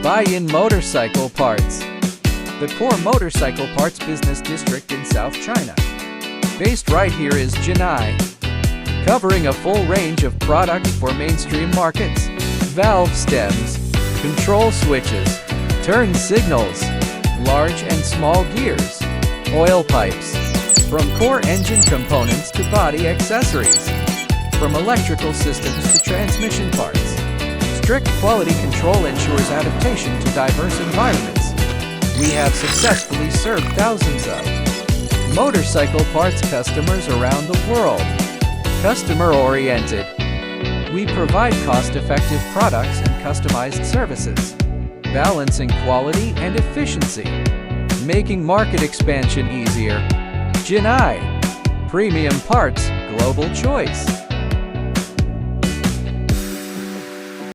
Baiyun Motorcycle Parts, the core motorcycle parts business district in South China. Based right here is Jinnai, covering a full range of products for mainstream markets: valve stems, control switches, turn signals, large and small gears, oil pipes, from core engine components to body accessories, from electrical systems to transmission parts. Strict quality control ensures adaptation to diverse environments. We have successfully served thousands of motorcycle parts customers around the world. Customer-oriented. We provide cost-effective products and customized services, balancing quality and efficiency, making market expansion easier. Jinnai, premium parts, global choice.